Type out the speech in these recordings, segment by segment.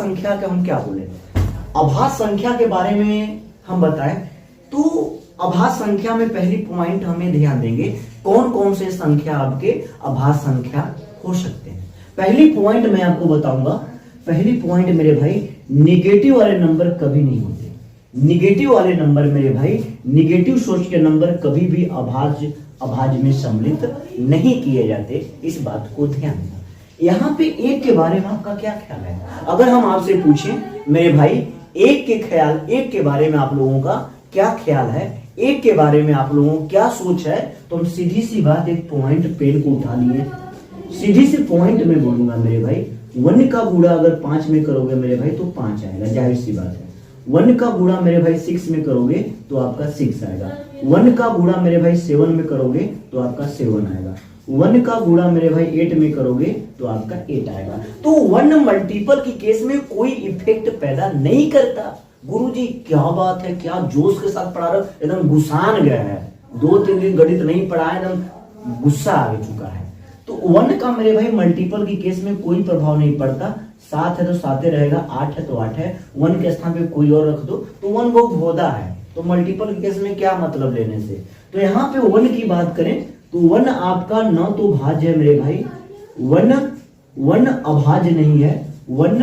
संख्या के हम क्या बोले? अभाज्य संख्या के बारे में हम बताएं तो अभाज्य संख्या में पहली पॉइंट हमें ध्यान देंगे, कौन कौन से संख्या आपके अभाज्य संख्या हो सकते हैं। पहली पॉइंट मैं आपको बताऊंगा, पहली पॉइंट मेरे भाई, निगेटिव वाले नंबर कभी नहीं होते। निगेटिव वाले नंबर मेरे भाई, निगेटिव सोच के नंबर कभी भी अभाज्य में सम्मिलित नहीं किए जाते, इस बात को ध्यान देना। यहाँ पे एक के बारे में आपका क्या ख्याल है? अगर हम आपसे पूछें मेरे भाई एक के बारे में आप लोगों का क्या ख्याल है, एक के बारे में आप लोगों को क्या सोच है, तो हम सीधी सी बात एक पॉइंट पेन को उठा लिए, सीधी सी पॉइंट में बोलूंगा मेरे भाई, 1 का गुणा अगर 5 में करोगे मेरे भाई तो 5 आएगा, जाहिर सी बात है। 1 का गुणा मेरे भाई 6 में करोगे तो आपका 6 आएगा। 1 का गुणा मेरे भाई 7 में करोगे तो आपका 7 आएगा। 1 का गुणा मेरे भाई 8 में करोगे तो आपका 8 आएगा। तो 1 मल्टीपल की केस में कोई इफेक्ट पैदा नहीं करता। गुरुजी क्या बात है, क्या जोश के साथ पढ़ा रहे हो, एकदम गुस्सान गया है, 2-3 दिन गणित नहीं पढ़ा है, एकदम गुस्सा आ चुका है। तो 1 का मेरे भाई मल्टीपल की केस में कोई प्रभाव नहीं पड़ता। 7 है तो 7 रहेगा, 8 है तो 8 है, 1 के स्थान पे कोई और रख दो तो 1 बहुत भोदा है, तो मल्टीपल के केस में क्या मतलब लेने से। तो यहाँ पे 1 की बात करें तो 1 आपका न तो भाज्य है मेरे भाई, 1 अभाज्य नहीं है, 1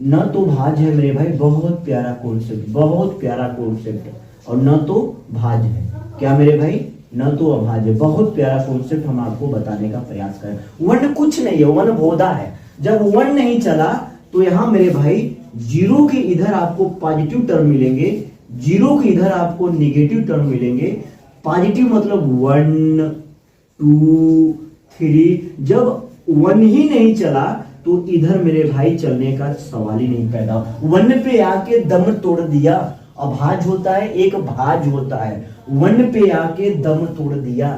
न तो भाज्य है मेरे भाई, बहुत प्यारा कॉन्सेप्ट, बहुत प्यारा कॉन्सेप्ट, और न तो भाज्य है, क्या मेरे भाई, न तो अभाज्य, बहुत प्यारा कॉन्सेप्ट हम आपको बताने का प्रयास करें। 1 कुछ नहीं है, 1 भोदा है। जब 1 नहीं चला तो यहां मेरे भाई 0 के इधर आपको पॉजिटिव टर्म मिलेंगे, 0 के इधर आपको निगेटिव टर्म मिलेंगे। पॉजिटिव मतलब 1 2 3, जब 1 ही नहीं चला तो इधर मेरे भाई चलने का सवाल ही नहीं पैदा। 1 पे आके दम तोड़ दिया, अभाज्य होता है एक भाज्य होता है, 1 पे आके दम तोड़ दिया।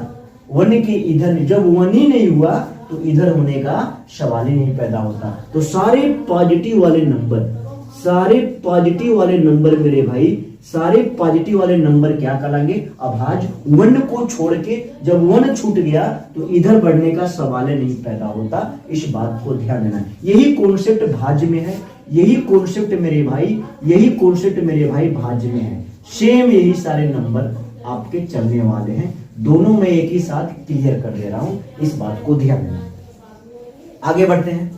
1 के इधर जब 1 ही नहीं हुआ तो इधर होने का सवाल ही नहीं पैदा होता। तो सारे पॉजिटिव वाले नंबर मेरे भाई, सारे पॉजिटिव वाले नंबर क्या कहलाएंगे, अभाज्य। 1 को छोड़ के जब 1 छूट गया तो इधर बढ़ने का सवाल नहीं पैदा होता, इस बात को ध्यान देना। यही कॉन्सेप्ट भाज्य में है, यही कॉन्सेप्ट मेरे भाई, यही कॉन्सेप्ट मेरे भाई भाज्य में है। सेम यही सारे नंबर आपके चलने वाले हैं, दोनों में एक ही साथ क्लियर कर दे रहा हूं, इस बात को ध्यान देना। आगे बढ़ते हैं,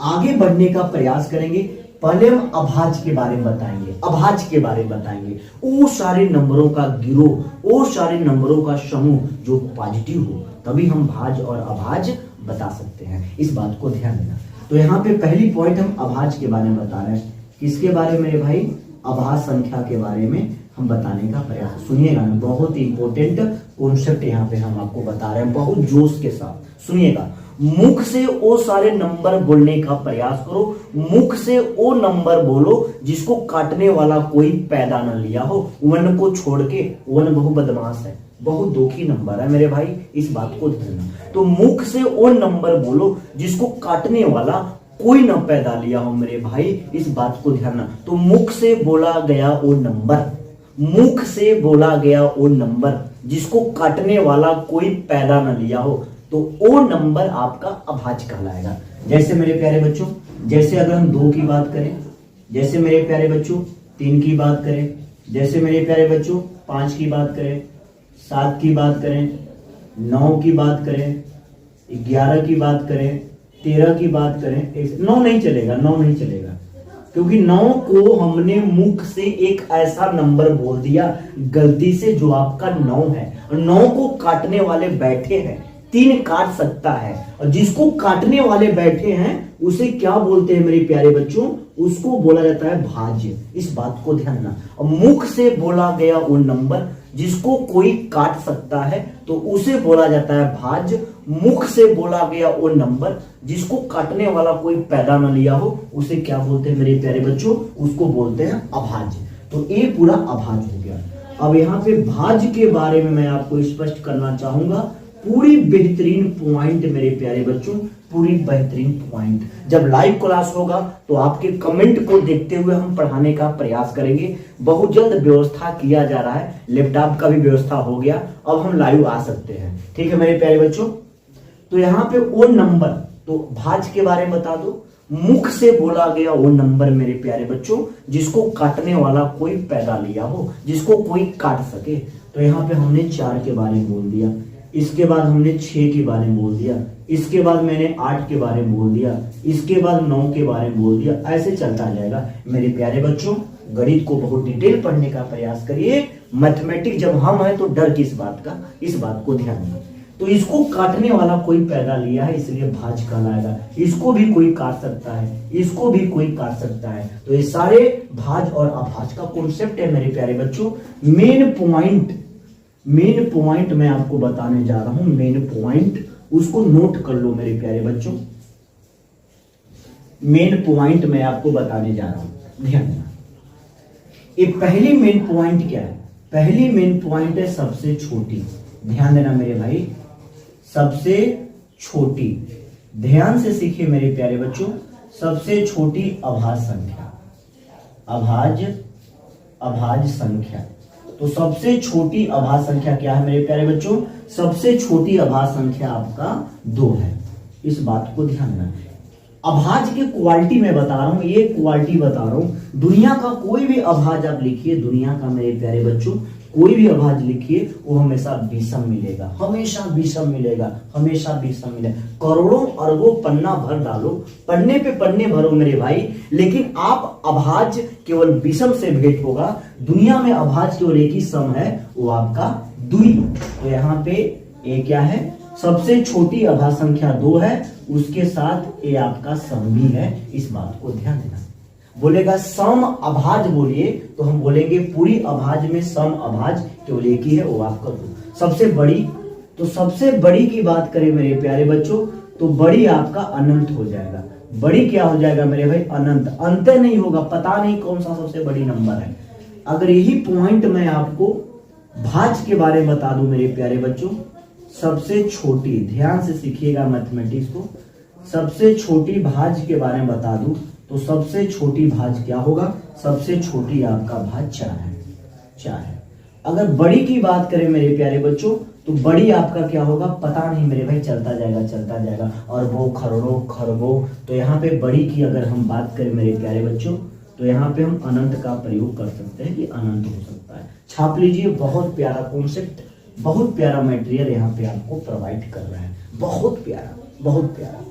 आगे बढ़ने का प्रयास करेंगे। पहले हम अभाज्य के बारे में बताएंगे, अभाज्य के बारे में बताएंगे, वो सारे नंबरों का गिरोह, वो सारे नंबरों का समूह जो पॉजिटिव हो, तभी हम भाज्य और अभाज्य बता सकते हैं, इस बात को ध्यान देना। तो यहाँ पे पहली पॉइंट हम अभाज्य के बारे में बता रहे हैं। किसके बारे में मेरे भाई, अभाज्य संख्या के बारे में हम बताने का प्रयास, सुनिएगा ना, बहुत इंपॉर्टेंट कॉन्सेप्ट यहाँ पे हम आपको बता रहे हैं, बहुत जोश के साथ सुनिएगा। मुख से वो सारे नंबर बोलने का प्रयास करो, मुख से वो नंबर बोलो जिसको काटने वाला कोई पैदा न लिया हो। 1 को छोड़ के, 1 बहुत बदमाश है, बहुत दुखी नंबर है मेरे भाई, इस बात को ध्यान। तो मुख से वो नंबर बोलो जिसको काटने वाला कोई न पैदा लिया हो मेरे भाई, इस बात को ध्यान। तो मुख से बोला गया वो नंबर, मुख से बोला गया वो नंबर जिसको काटने वाला कोई पैदा न लिया हो, तो वो नंबर आपका अभाज्य कहलाएगा। जैसे मेरे प्यारे बच्चों, जैसे अगर हम 2 की बात करें, जैसे मेरे प्यारे बच्चों 3 की बात करें, जैसे मेरे प्यारे बच्चों 5 की बात करें, 7 की बात करें, 9 की बात करें, 11 की बात करें, 13 की बात करें, 9 नहीं चलेगा, 9 नहीं चलेगा, क्योंकि 9 को हमने मुख से एक ऐसा नंबर बोल दिया गलती से जो आपका 9 है, और 9 को काटने वाले बैठे हैं, 3 काट सकता है, और जिसको काटने वाले बैठे हैं उसे क्या बोलते हैं मेरे प्यारे बच्चों, उसको बोला जाता है भाज्य, इस बात को ध्यान रखना। और मुख से बोला गया वो नंबर जिसको कोई काट सकता है तो उसे बोला जाता है भाज्य। मुख से बोला गया वो नंबर जिसको काटने वाला कोई पैदा न लिया हो उसे क्या बोलते हैं मेरे प्यारे बच्चों, उसको बोलते हैं अभाज्य। तो ये पूरा अभाज्य हो गया। अब यहाँ पे भाज्य के बारे में मैं आपको स्पष्ट करना चाहूंगा, पूरी बेहतरीन पॉइंट मेरे प्यारे बच्चों, पूरी बेहतरीन पॉइंट। जब लाइव क्लास होगा तो आपके कमेंट को देखते हुए हम पढ़ाने का प्रयास करेंगे। बहुत जल्द व्यवस्था किया जा रहा है, लैपटॉप का भी व्यवस्था हो गया, अब हम लाइव आ सकते हैं, ठीक है मेरे प्यारे बच्चों। तो यहाँ पे वो नंबर, तो भाज्य के बारे में बता दो, मुख से बोला गया वो नंबर मेरे प्यारे बच्चों जिसको काटने वाला कोई पैदा लिया हो, जिसको कोई काट सके। तो यहाँ पे हमने 4 के बारे में बोल दिया, इसके बाद हमने 6 के बारे में बोल दिया, इसके बाद मैंने 8 के बारे में बोल दिया, इसके बाद 9 के बारे में बोल दिया, ऐसे चलता जाएगा। मेरे प्यारे बच्चों गणित को बहुत डिटेल पढ़ने का प्रयास करिए। मैथमेटिक्स जब हम है तो डर किस बात का, इस बात को ध्यान दें। तो इसको काटने वाला कोई पैदा लिया है इसलिए भाज कहलाएगा। इसको भी कोई काट सकता है, इसको भी कोई काट सकता है। तो ये सारे भाज और अभाज का कॉन्सेप्ट है मेरे प्यारे बच्चों। मेन पॉइंट मैं आपको बताने जा रहा हूं, मेन पॉइंट उसको नोट कर लो मेरे प्यारे बच्चों। मेन पॉइंट मैं आपको बताने जा रहा हूं, ध्यान देना। ये पहली मेन पॉइंट क्या है? पहली मेन पॉइंट है सबसे छोटी। ध्यान देना मेरे भाई, सबसे छोटी, ध्यान से सीखिए मेरे प्यारे बच्चों। सबसे छोटी अभाज्य संख्या, अभाज्य संख्या। तो सबसे छोटी अभाज्य संख्या क्या है मेरे प्यारे बच्चों? सबसे छोटी अभाज्य संख्या आपका 2 है। इस बात को ध्यान देना। अभाज्य की क्वालिटी में बता रहा हूं, ये क्वालिटी बता रहा हूं। दुनिया का कोई भी अभाज्य आप लिखिए, दुनिया का मेरे प्यारे बच्चों कोई भी अभाज्य लिखिए, वो हमेशा विषम मिलेगा, हमेशा विषम मिलेगा, हमेशा विषम मिलेगा। करोड़ों अरबों पन्ना भर डालो, पन्ने पे पन्ने भरो मेरे भाई, लेकिन आप अभाज्य केवल विषम से भेंट होगा। दुनिया में अभाज्य केवल एक ही सम है, वो आपका द्वि। तो यहाँ पे ये क्या है? सबसे छोटी अभाज्य संख्या 2 है, उसके साथ ये आपका सम भी है। इस बात को ध्यान देना। बोलेगा सम अभाज्य बोलिए तो हम बोलेंगे पूरी अभाज्य में सम अभाज्य केवल एक ही है, वो आपका 2। सबसे बड़ी, तो सबसे बड़ी की बात करें मेरे प्यारे बच्चों तो बड़ी आपका अनंत हो जाएगा। बड़ी क्या हो जाएगा मेरे भाई? अनंत। अंत नहीं होगा, पता नहीं कौन सा सबसे बड़ी नंबर है। अगर यही पॉइंट मैं आपको भाज्य के बारे में बता दूं मेरे प्यारे बच्चों, सबसे छोटी, ध्यान से सीखिएगा मैथमेटिक्स को, सबसे छोटी भाज्य के बारे में बता दूं तो सबसे छोटी भाज्य क्या होगा? सबसे छोटी आपका भाज्य 4 है। अगर बड़ी की बात करें मेरे प्यारे बच्चों तो बड़ी आपका क्या होगा? पता नहीं मेरे भाई, चलता जाएगा अरबों खरबों खरबों। तो यहाँ पे बड़ी की अगर हम बात करें मेरे प्यारे बच्चों तो यहाँ पे हम अनंत का प्रयोग कर सकते हैं कि अनंत हो सकता है। छाप लीजिए, बहुत प्यारा कॉन्सेप्ट, बहुत प्यारा मटेरियल यहाँ पे आपको प्रोवाइड कर रहा है, बहुत प्यारा, बहुत प्यारा।